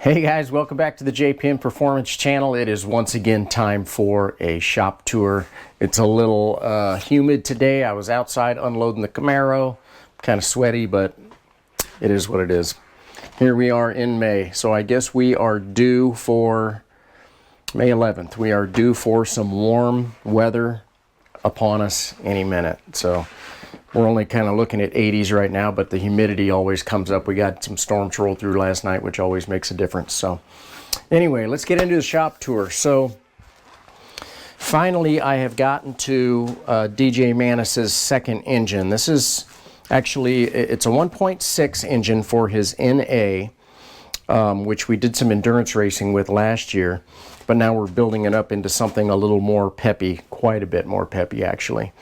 Hey guys, welcome back to the JPM Performance channel. It is once again time for a shop tour. It's a little humid today. I was outside unloading the Camaro. Kind of sweaty, but it is what it is. Here we are in May. So I guess we are due for May 11th. We are due for some warm weather upon us any minute. So we're only kind of looking at 80s right now, but the humidity always comes up. We got some storms roll through last night, which always makes a difference. So anyway, let's get into the shop tour. So finally, I have gotten to DJ Mannis's second engine. This is actually, it's a 1.6 engine for his NA, which we did some endurance racing with last year, but now we're building it up into something a little more peppy, quite a bit more peppy actually.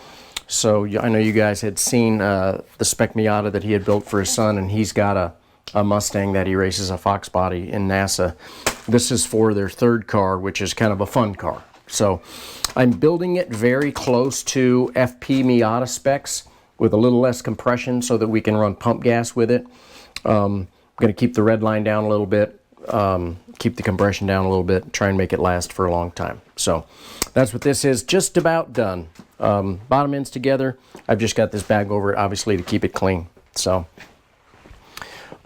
So I know you guys had seen the spec Miata that he had built for his son, and he's got a Mustang that he races, a Fox body in NASA. This is for their third car, which is kind of a fun car. So I'm building it very close to FP Miata specs with a little less compression so that we can run pump gas with it. I'm going to keep the red line down a little bit, keep the compression down a little bit, try and make it last for a long time. So that's what this is, just about done. Bottom end's together. I've just got this bag over it, obviously, to keep it clean. So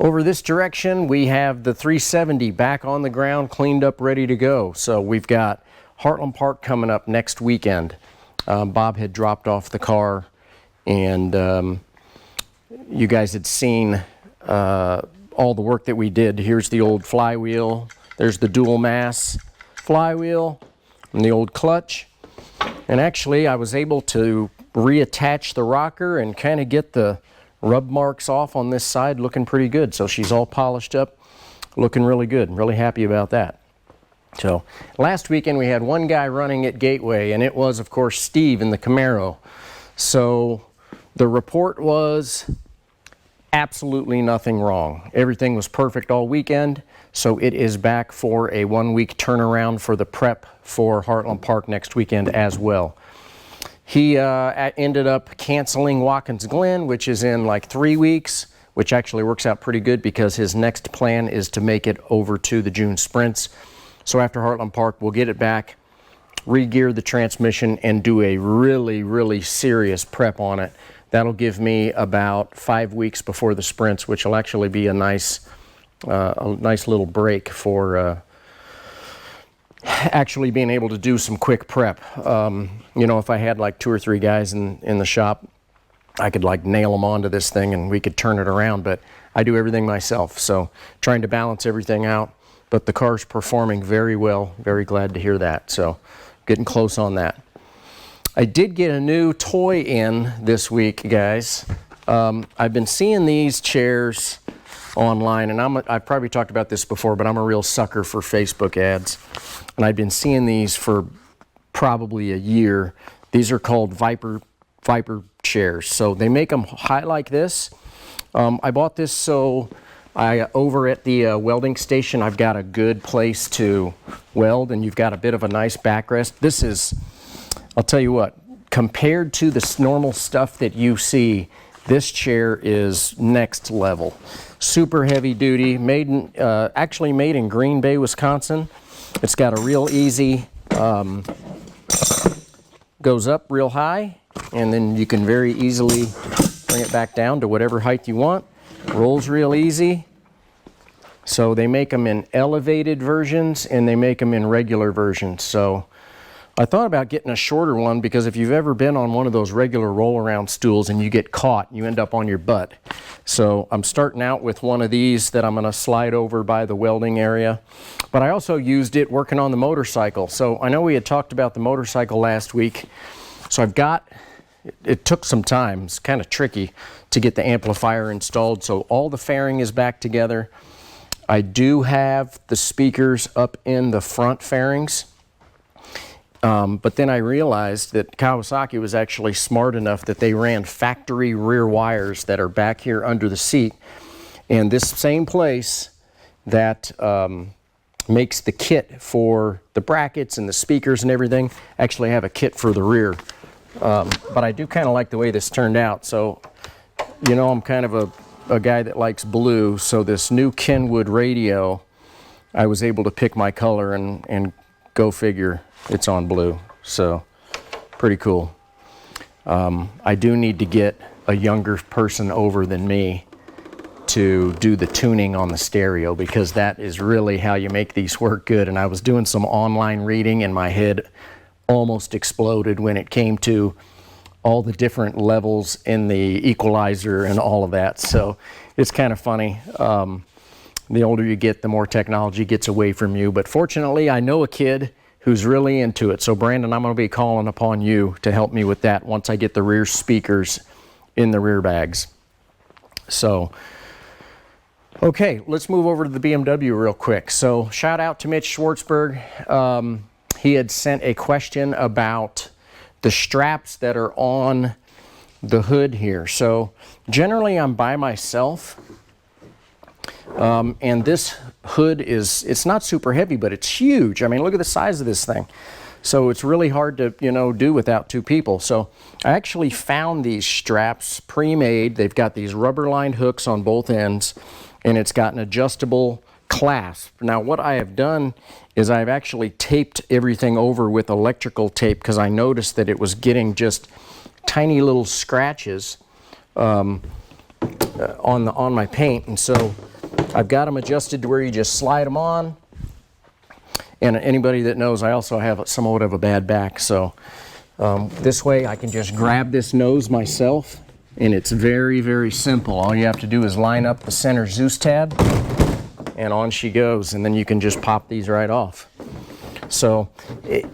over this direction, we have the 370 back on the ground, cleaned up, ready to go. So we've got Heartland Park coming up next weekend. Bob had dropped off the car, and you guys had seen all the work that we did. Here's the old flywheel. There's the dual mass flywheel and the old clutch. And actually, I was able to reattach the rocker and kind of get the rub marks off on this side, looking pretty good. So she's all polished up, looking really good. Really happy about that. So last weekend we had one guy running at Gateway, and it was, of course, Steve in the Camaro. So the report was absolutely nothing wrong. Everything was perfect all weekend. So it is back for a 1-week turnaround for the prep for Heartland Park next weekend as well. He ended up canceling Watkins Glen, which is in like 3 weeks, which actually works out pretty good because his next plan is to make it over to the June sprints. So after Heartland Park, we'll get it back, re-gear the transmission, and do a really, really serious prep on it. That'll give me about 5 weeks before the sprints, which will actually be a nice little break for actually being able to do some quick prep. You know, if I had like 2 or 3 guys in the shop, I could like nail them onto this thing and we could turn it around, but I do everything myself. So trying to balance everything out, but the car's performing very well. Very glad to hear that. So getting close on that. I did get a new toy in this week, guys. I've been seeing these chairs online, and I've probably talked about this before, but I'm a real sucker for Facebook ads. And I've been seeing these for probably a year. These are called Viper chairs. So they make them high like this. I bought this so over at the welding station, I've got a good place to weld, and you've got a bit of a nice backrest. This is, I'll tell you what, compared to the normal stuff that you see, this chair is next level. Super heavy duty, actually made in Green Bay, Wisconsin. It's got a real easy, goes up real high, and then you can very easily bring it back down to whatever height you want. Rolls real easy. So they make them in elevated versions, and they make them in regular versions. So I thought about getting a shorter one, because if you've ever been on one of those regular roll-around stools and you get caught, you end up on your butt. So I'm starting out with one of these that I'm going to slide over by the welding area. But I also used it working on the motorcycle. So I know we had talked about the motorcycle last week. So I've got, it took some time. It's kind of tricky to get the amplifier installed. So all the fairing is back together. I do have the speakers up in the front fairings. But then I realized that Kawasaki was actually smart enough that they ran factory rear wires that are back here under the seat. And this same place that makes the kit for the brackets and the speakers and everything actually have a kit for the rear. But I do kind of like the way this turned out. So, you know, I'm kind of a guy that likes blue. So this new Kenwood radio I was able to pick my color and go figure it's on blue. So pretty cool. I do need to get a younger person over than me to do the tuning on the stereo, because that is really how you make these work good. And I was doing some online reading and my head almost exploded when it came to all the different levels in the equalizer and all of that. So it's kind of funny. The older you get, the more technology gets away from you. But fortunately, I know a kid who's really into it. So Brandon, I'm going to be calling upon you to help me with that once I get the rear speakers in the rear bags. So, okay, let's move over to the BMW real quick. So shout out to Mitch Schwartzberg. He had sent a question about the straps that are on the hood here. So generally I'm by myself. And this hood it's not super heavy, but it's huge. I mean, look at the size of this thing. So it's really hard to, do without two people. So I actually found these straps pre-made. They've got these rubber-lined hooks on both ends, and it's got an adjustable clasp. Now, what I have done is I've actually taped everything over with electrical tape, because I noticed that it was getting just tiny little scratches on my paint. And so I've got them adjusted to where you just slide them on. And anybody that knows, I also have somewhat of a bad back. So this way I can just grab this nose myself, and it's very, very simple. All you have to do is line up the center Zeus tab, and on she goes. And then you can just pop these right off. So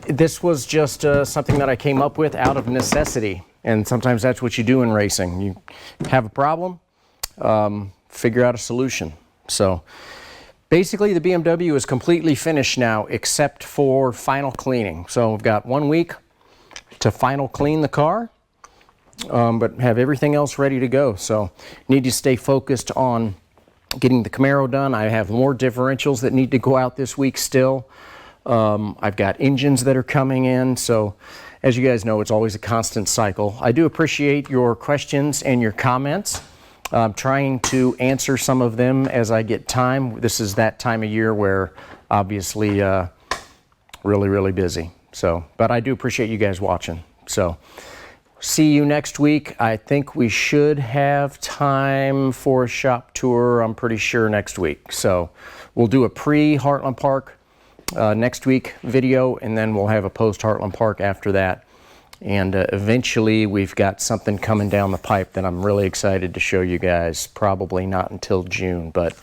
this was just something that I came up with out of necessity. And sometimes that's what you do in racing. You have a problem, figure out a solution. So basically the BMW is completely finished now, except for final cleaning. So we've got 1 week to final clean the car, but have everything else ready to go. So need to stay focused on getting the Camaro done. I have more differentials that need to go out this week still. I've got engines that are coming in. So as you guys know, it's always a constant cycle. I do appreciate your questions and your comments. I'm trying to answer some of them as I get time. This is that time of year where obviously really, really busy. So, but I do appreciate you guys watching. So see you next week. I think we should have time for a shop tour, I'm pretty sure, next week. So we'll do a pre-Heartland Park next week video, and then we'll have a post-Heartland Park after that. And eventually we've got something coming down the pipe that I'm really excited to show you guys. Probably not until June, but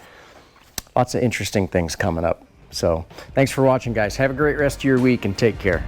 lots of interesting things coming up. So thanks for watching, guys. Have a great rest of your week and take care.